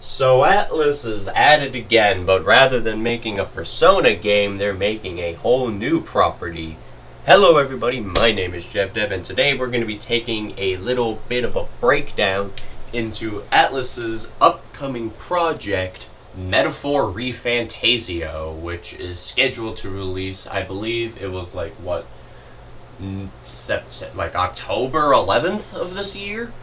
So ATLUS is at it again, but rather than making a Persona game, they're making a whole new property. Hello everybody, my name is JebDev, and today we're going to be taking a little bit of a breakdown into ATLUS's upcoming project, Metaphor ReFantazio, which is scheduled to release, I believe it was like October 11th of this year?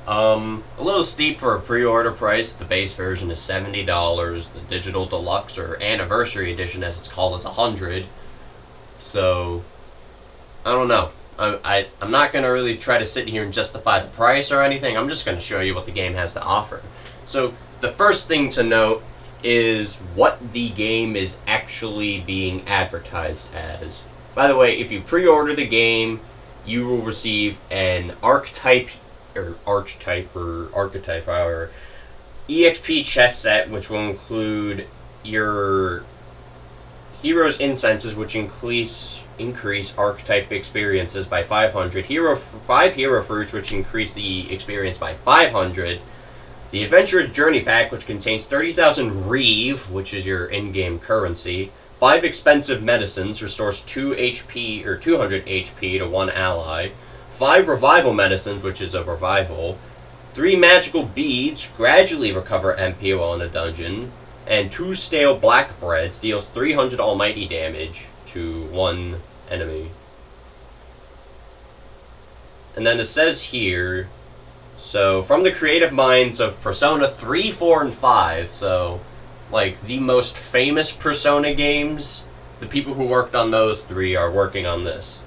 A little steep for a pre-order price. The base version is $70. The digital deluxe or anniversary edition, as it's called, is $100. So, I don't know. I'm not going to really try to sit here and justify the price or anything. I'm just going to show you what the game has to offer. So, the first thing to note is what the game is actually being advertised as. By the way, if you pre-order the game, you will receive an archetype EXP chess set, which will include your hero's incenses, which increase archetype experiences by 500, 5 hero fruits, which increase the experience by 500, the Adventurer's Journey Pack, which contains 30,000 Reeve, which is your in-game currency, 5 expensive medicines, restores 2 HP or 200 HP to one ally, 5 revival medicines, which is a revival, 3 magical beads, gradually recover MP while in a dungeon, and 2 stale black breads, deals 300 almighty damage to one enemy. And then it says here, so from the creative minds of Persona 3, 4, and 5, so like the most famous Persona games, the people who worked on those 3 are working on this.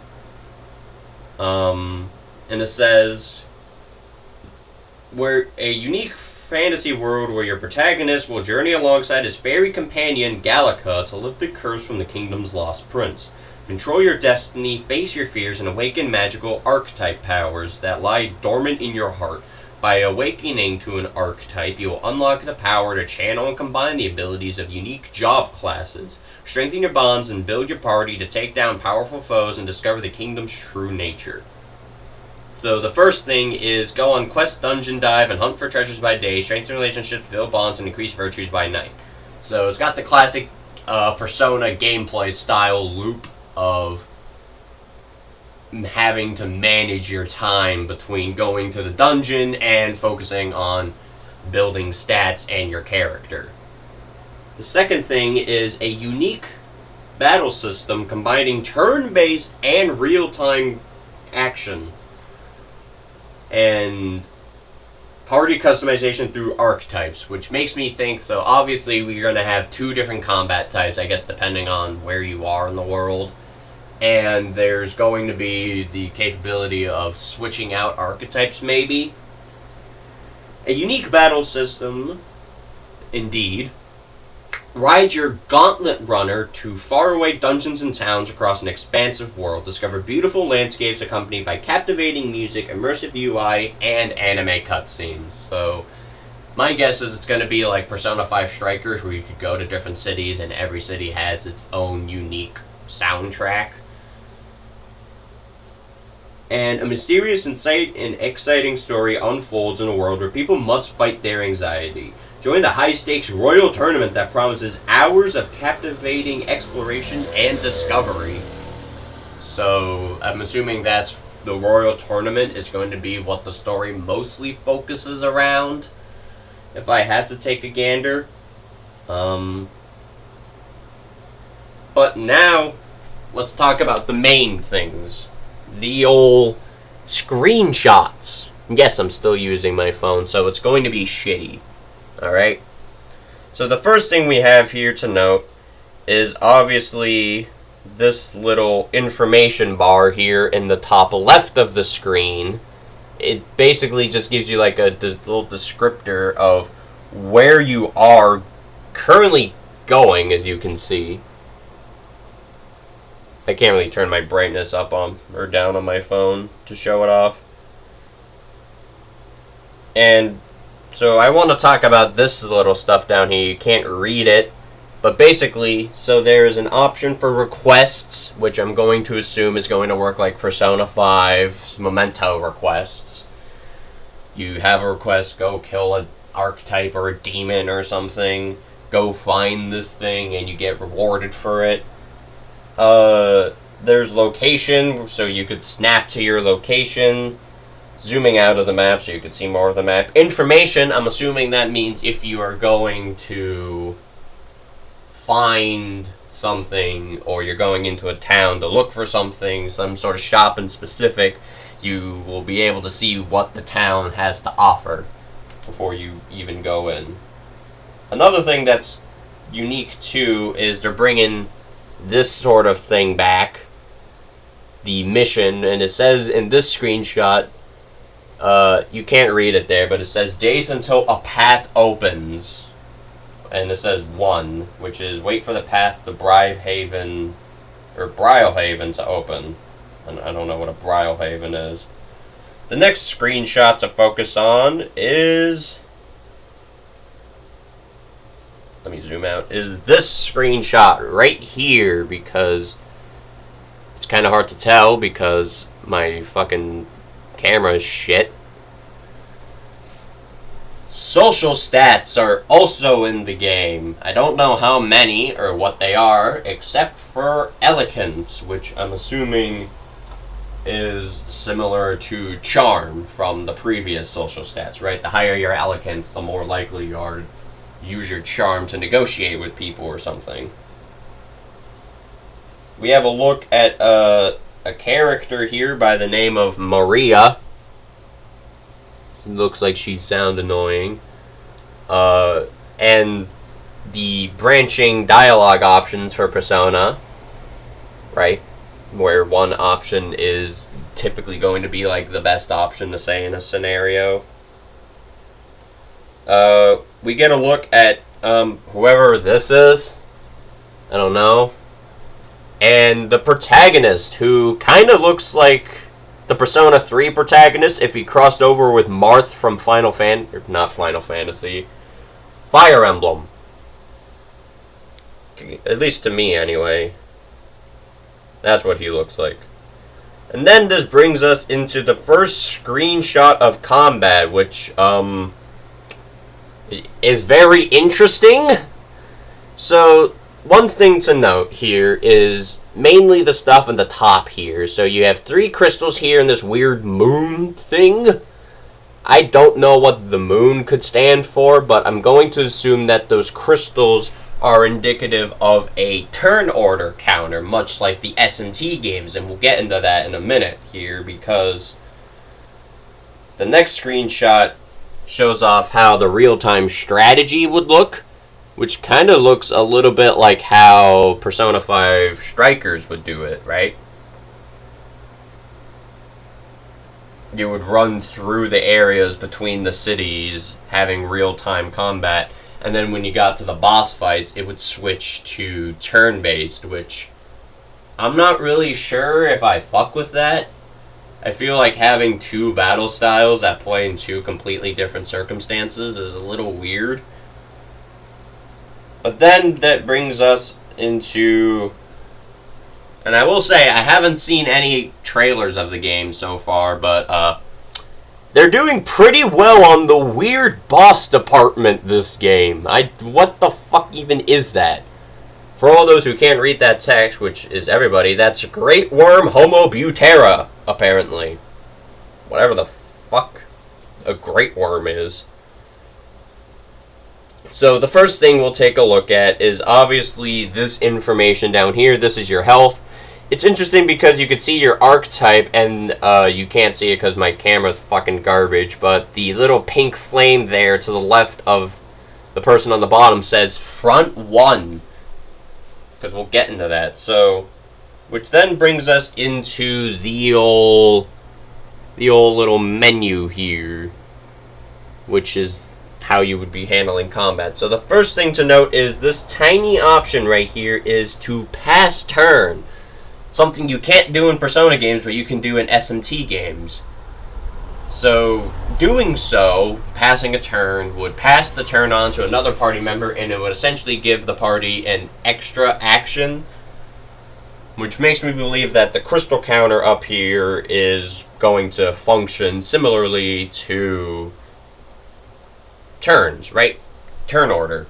And it says, we're a unique fantasy world where your protagonist will journey alongside his fairy companion, Gallica, to lift the curse from the kingdom's lost prince. Control your destiny, face your fears, and awaken magical archetype powers that lie dormant in your heart. By awakening to an archetype, you will unlock the power to channel and combine the abilities of unique job classes. Strengthen your bonds and build your party to take down powerful foes and discover the kingdom's true nature. So the first thing is go on quest, dungeon dive, and hunt for treasures by day, strengthen relationships, build bonds, and increase virtues by night. So it's got the classic Persona gameplay style loop of having to manage your time between going to the dungeon and focusing on building stats and your character. The second thing is a unique battle system combining turn-based and real-time action and party customization through archetypes, which makes me think, so obviously we're going to have 2 different combat types, I guess, depending on where you are in the world. And there's going to be the capability of switching out archetypes, maybe. A unique battle system, indeed. Ride your gauntlet runner to faraway dungeons and towns across an expansive world. Discover beautiful landscapes accompanied by captivating music, immersive UI, and anime cutscenes. So, my guess is it's going to be like Persona 5 Strikers, where you could go to different cities and every city has its own unique soundtrack. And a mysterious and exciting story unfolds in a world where people must fight their anxiety. Join the high-stakes royal tournament that promises hours of captivating exploration and discovery. So, I'm assuming that's the royal tournament is going to be what the story mostly focuses around, if I had to take a gander. But now, let's talk about the main things. The old screenshots. Yes, I'm still using my phone, so it's going to be shitty. Alright? So the first thing we have here to note is obviously this little information bar here in the top left of the screen. It basically just gives you like a little descriptor of where you are currently going, as you can see. I can't really turn my brightness up on or down on my phone to show it off. And so I want to talk about this little stuff down here. You can't read it, but basically, so there's an option for requests, which I'm going to assume is going to work like Persona 5's Memento requests. You have a request, go kill a archetype or a demon or something. Go find this thing and you get rewarded for it. There's location, so you could snap to your location. Zooming out of the map so you can see more of the map. Information, I'm assuming that means if you are going to find something or you're going into a town to look for something, some sort of shop in specific, you will be able to see what the town has to offer before you even go in. Another thing that's unique too is they're bringing this sort of thing back, the mission, and it says in this screenshot, you can't read it there, but it says days until a path opens. And it says 1, which is wait for the path to Brylehaven to open. And I don't know what a Brylehaven is. The next screenshot to focus on is... let me zoom out. Is this screenshot right here, because it's kind of hard to tell because my fucking camera is shit. Social stats are also in the game. I don't know how many or what they are, except for eloquence, which I'm assuming is similar to charm from the previous social stats, right? The higher your eloquence, the more likely you are to use your charm to negotiate with people or something. We have a look at a character here by the name of Maria. Looks like she sounds annoying. And the branching dialogue options for Persona, right? Where one option is typically going to be like the best option to say in a scenario. We get a look at whoever this is. I don't know. And the protagonist, who kind of looks like the Persona 3 protagonist if he crossed over with Marth from Final Fantasy, Fire Emblem. At least to me, anyway. That's what he looks like. And then this brings us into the first screenshot of combat, which, is very interesting. So, one thing to note here is mainly the stuff in the top here. So you have 3 crystals here in this weird moon thing. I don't know what the moon could stand for, but I'm going to assume that those crystals are indicative of a turn order counter, much like the S&T games, and we'll get into that in a minute here, because the next screenshot shows off how the real-time strategy would look, which kind of looks a little bit like how Persona 5 Strikers would do it, right? You would run through the areas between the cities, having real-time combat, and then when you got to the boss fights, it would switch to turn-based, which I'm not really sure if I fuck with that. I feel like having 2 battle styles that play in 2 completely different circumstances is a little weird. But then that brings us into... and I will say, I haven't seen any trailers of the game so far, but they're doing pretty well on the weird boss department this game. What the fuck even is that? For all those who can't read that text, which is everybody, that's Great Worm Homobutera, apparently. Whatever the fuck a Great Worm is. So the first thing we'll take a look at is obviously this information down here. This is your health. It's interesting because you can see your archetype, and you can't see it because my camera's fucking garbage, but the little pink flame there to the left of the person on the bottom says front 1. Because we'll get into that. So, which then brings us into the old little menu here, which is how you would be handling combat. So the first thing to note is this tiny option right here is to pass turn. Something you can't do in Persona games, but you can do in SMT games. So, doing so, passing a turn, would pass the turn on to another party member, and it would essentially give the party an extra action, which makes me believe that the crystal counter up here is going to function similarly to turns, right? Turn order.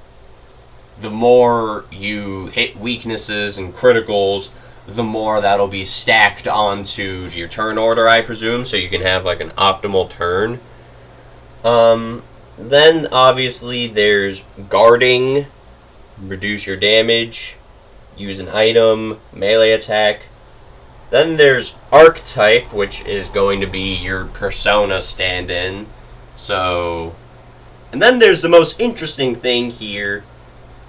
The more you hit weaknesses and criticals, the more that'll be stacked onto your turn order, I presume, so you can have like an optimal turn. Then obviously there's guarding, reduce your damage, use an item, melee attack. Then there's archetype, which is going to be your persona stand-in. So, and then there's the most interesting thing here.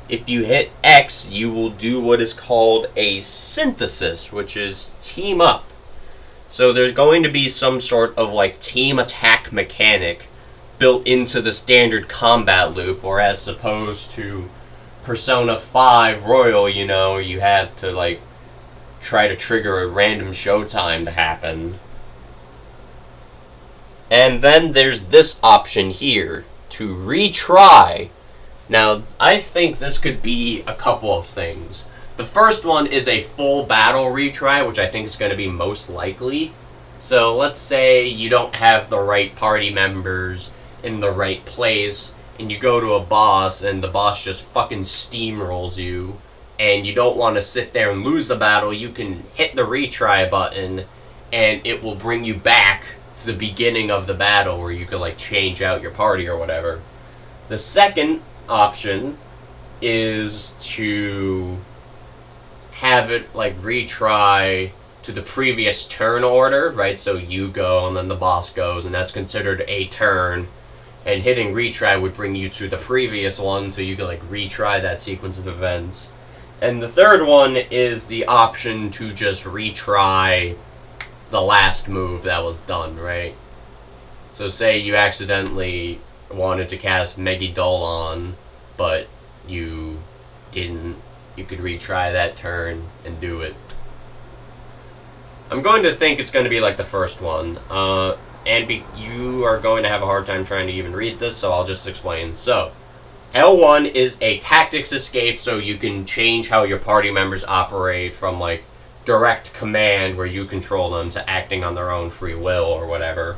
If you hit X, you will do what is called a synthesis, which is team up. So there's going to be some sort of like team attack mechanic built into the standard combat loop, whereas opposed to Persona 5 Royal, you know, you had to like try to trigger a random showtime to happen. And then there's this option here, to retry. Now, I think this could be a couple of things. The first one is a full battle retry, which I think is going to be most likely. So let's say you don't have the right party members in the right place, and you go to a boss, and the boss just fucking steamrolls you, and you don't want to sit there and lose the battle. You can hit the retry button, and it will bring you back to the beginning of the battle, where you could like change out your party or whatever. The second option is to have it like retry to the previous turn order, right? So you go and then the boss goes, and that's considered a turn, and hitting retry would bring you to the previous one, so you could like retry that sequence of events. And the third one is the option to just retry the last move that was done, right? So say you accidentally wanted to cast Megidolon, but you didn't, you could retry that turn and do it. I'm going to think it's going to be like the first one, you are going to have a hard time trying to even read this, so I'll just explain. So, L1 is a tactics escape, so you can change how your party members operate from like direct command, where you control them, to acting on their own free will or whatever.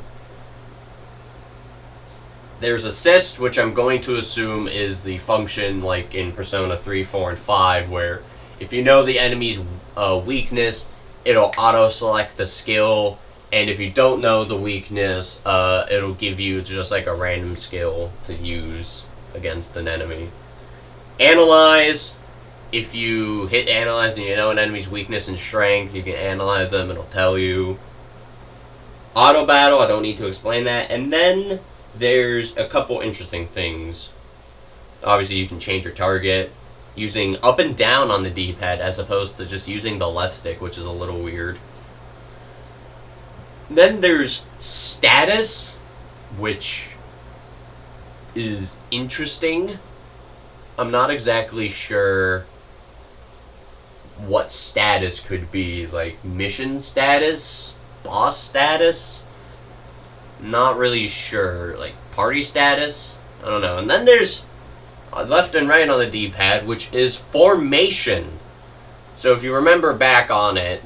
There's assist, which I'm going to assume is the function like in Persona 3, 4, and 5, where if you know the enemy's weakness, it'll auto-select the skill, and if you don't know the weakness, it'll give you just like a random skill to use against an enemy. Analyze, if you hit analyze and you know an enemy's weakness and strength, you can analyze them, it'll tell you. Auto battle, I don't need to explain that. And then there's a couple interesting things. Obviously you can change your target using up and down on the D-pad as opposed to just using the left stick, which is a little weird. Then there's status, which is interesting. I'm not exactly sure what status could be, like mission status, boss status. Not really sure, like party status. I don't know. And then there's left and right on the D-pad, which is formation. So if you remember back on it,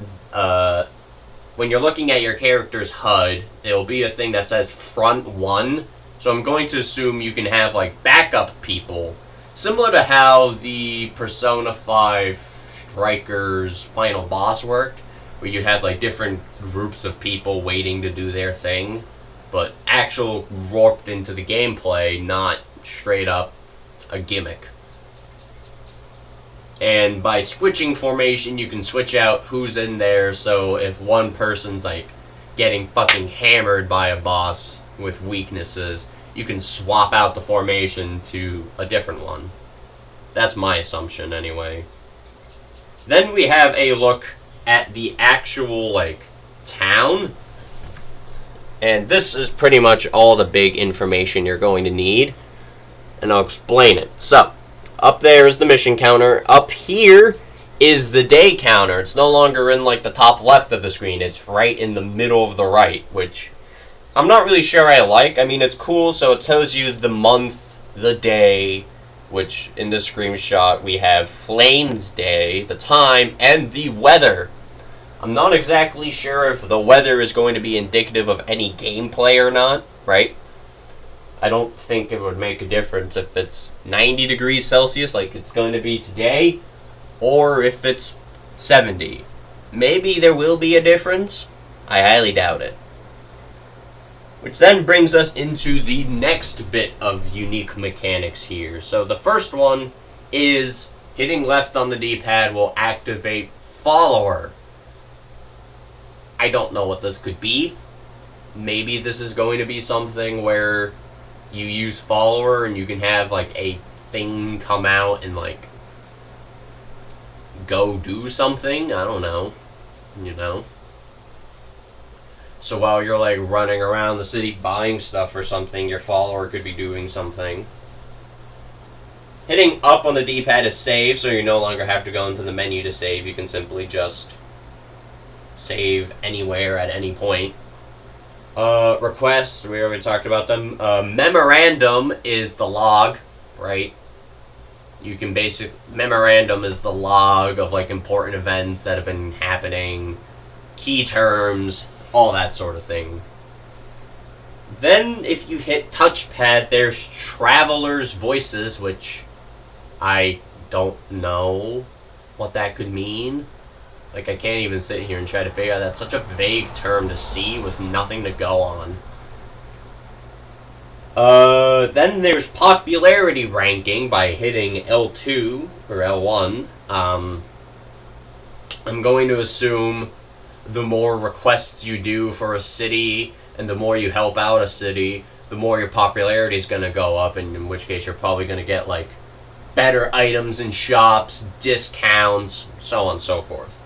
when you're looking at your character's HUD, there will be a thing that says front 1. So I'm going to assume you can have like backup people, similar to how the Persona 5 Strikers final boss worked, where you had like different groups of people waiting to do their thing, but actual warped into the gameplay, not straight up a gimmick. And by switching formation, you can switch out who's in there, so if one person's like getting fucking hammered by a boss with weaknesses, you can swap out the formation to a different one. That's my assumption anyway. Then we have a look at the actual like town. And this is pretty much all the big information you're going to need. And I'll explain it. So, up there is the mission counter. Up here is the day counter. It's no longer in like the top left of the screen. It's right in the middle of the right, which I'm not really sure I like. I mean, it's cool, so it tells you the month, the day, which in this screenshot we have Flames Day, the time, and the weather. I'm not exactly sure if the weather is going to be indicative of any gameplay or not, right? I don't think it would make a difference if it's 90 degrees Celsius like it's going to be today, or if it's 70. Maybe there will be a difference. I highly doubt it. Which then brings us into the next bit of unique mechanics here. So the first one is hitting left on the D-pad will activate Follower. I don't know what this could be. Maybe this is going to be something where you use Follower and you can have like a thing come out and like go do something. I don't know. You know? So while you're like running around the city buying stuff or something, your follower could be doing something. Hitting up on the D-pad is save, so you no longer have to go into the menu to save. You can simply just save anywhere at any point. Requests, we already talked about them. Memorandum is the log, right? You can memorandum is the log of like important events that have been happening, key terms, all that sort of thing. Then if you hit touchpad, there's Traveler's Voices, which I don't know what that could mean. Like, I can't even sit here and try to figure out. That's such a vague term to see with nothing to go on. Then there's popularity ranking by hitting L2 or L1. I'm going to assume the more requests you do for a city and the more you help out a city, the more your popularity is going to go up, and in which case you're probably going to get, like, better items in shops, discounts, so on and so forth.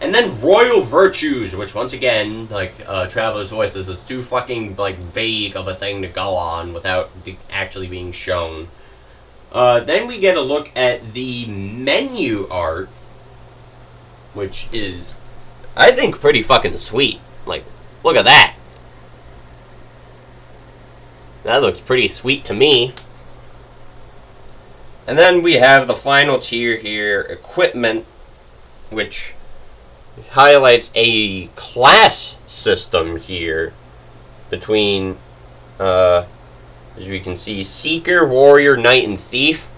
And then Royal Virtues, which once again, like, Traveler's Voices is too fucking, like, vague of a thing to go on without actually being shown. Then we get a look at the menu art, which is, I think, pretty fucking sweet. Like, look at that. That looks pretty sweet to me. And then we have the final tier here, Equipment, which highlights a class system here between, as we can see, Seeker, Warrior, Knight, and Thief.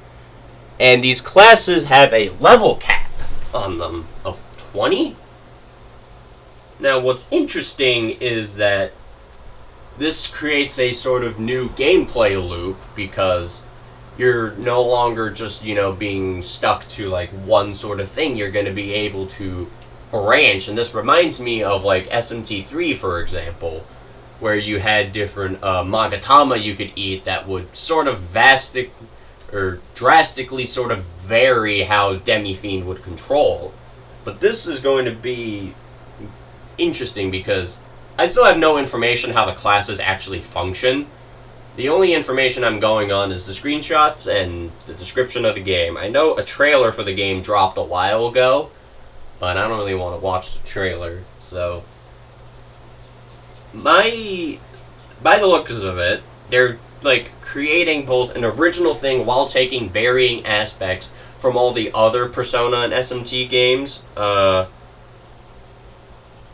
And these classes have a level cap on them of 20. Now, what's interesting is that this creates a sort of new gameplay loop, because you're no longer just, you know, being stuck to, like, one sort of thing. You're going to be able to branch, and this reminds me of, like, SMT3, for example, where you had different Magatama you could eat that would sort of drastically sort of vary how Demi-Fiend would control. But this is going to be interesting because I still have no information how the classes actually function. The only information I'm going on is the screenshots and the description of the game. I know a trailer for the game dropped a while ago, but I don't really want to watch the trailer, so by the looks of it, they're like creating both an original thing while taking varying aspects from all the other Persona and SMT games.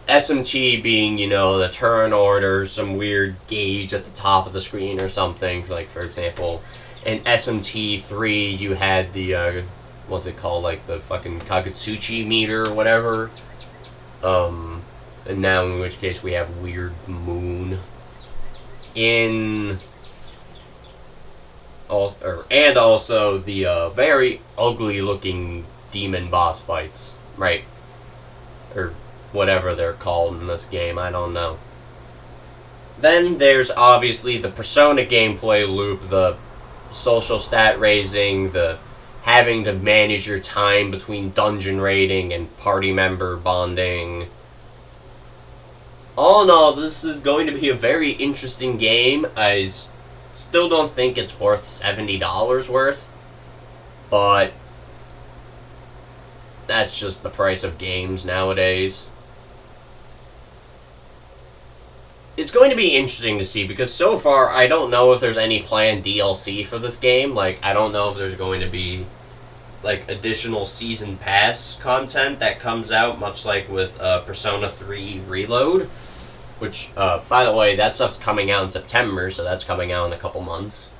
SMT being, you know, the turn order, some weird gauge at the top of the screen or something. Like, for example, in SMT3, you had the, what's it called, like the fucking Kagutsuchi meter or whatever. And now, in which case, we have Weird Moon. And also the very ugly-looking demon boss fights, right? Or whatever they're called in this game, I don't know. Then there's obviously the Persona gameplay loop, the social stat raising, the having to manage your time between dungeon raiding and party member bonding. All in all, this is going to be a very interesting game. I still don't think it's worth $70 worth, but that's just the price of games nowadays. It's going to be interesting to see, because so far I don't know if there's any planned DLC for this game. Like, I don't know if there's going to be, like, additional Season Pass content that comes out, much like with Persona 3 Reload. Which, by the way, that stuff's coming out in September, so that's coming out in a couple months.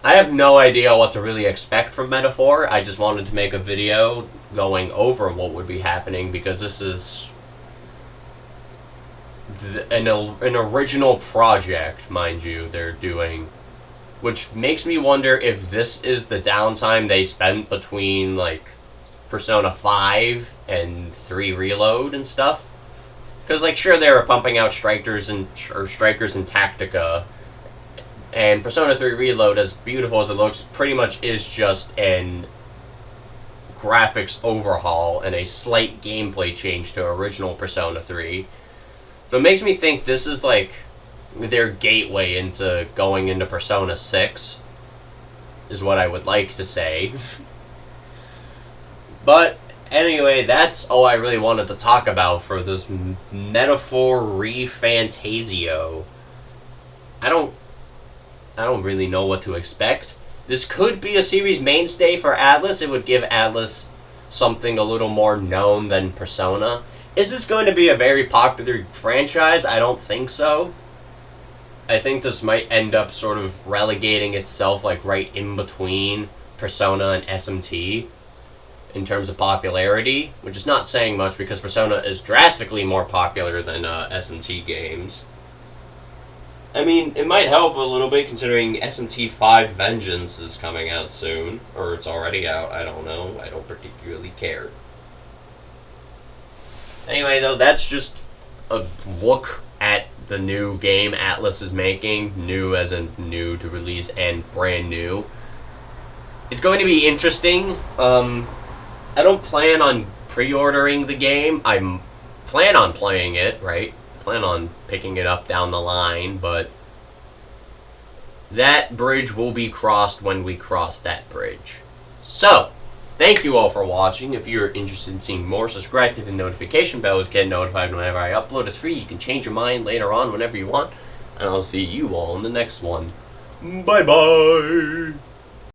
I have no idea what to really expect from Metaphor. I just wanted to make a video going over what would be happening, because this is an original project, mind you, they're doing. Which makes me wonder if this is the downtime they spent between, like, Persona 5 and 3 Reload and stuff. Because, like, sure, they were pumping out Strikers and Tactica, and Persona 3 Reload, as beautiful as it looks, pretty much is just an graphics overhaul and a slight gameplay change to original Persona 3. So it makes me think this is, like, their gateway into going into Persona 6, is what I would like to say. But anyway, that's all I really wanted to talk about for this Metaphor ReFantazio. I don't really know what to expect. This could be a series mainstay for ATLUS. It would give ATLUS something a little more known than Persona. Is this going to be a very popular franchise? I don't think so. I think this might end up sort of relegating itself, like, right in between Persona and SMT in terms of popularity, which is not saying much because Persona is drastically more popular than SMT games. I mean, it might help a little bit considering SMT 5 Vengeance is coming out soon, or it's already out, I don't know, I don't particularly care. Anyway, though, that's just a look at the new game ATLUS is making. New as in new to release and brand new. It's going to be interesting. I don't plan on pre-ordering the game. I plan on playing it, right? Plan on picking it up down the line, but that bridge will be crossed when we cross that bridge. So, thank you all for watching. If you're interested in seeing more, subscribe, hit the notification bell to get notified whenever I upload. It's free. You can change your mind later on whenever you want. And I'll see you all in the next one. Bye-bye!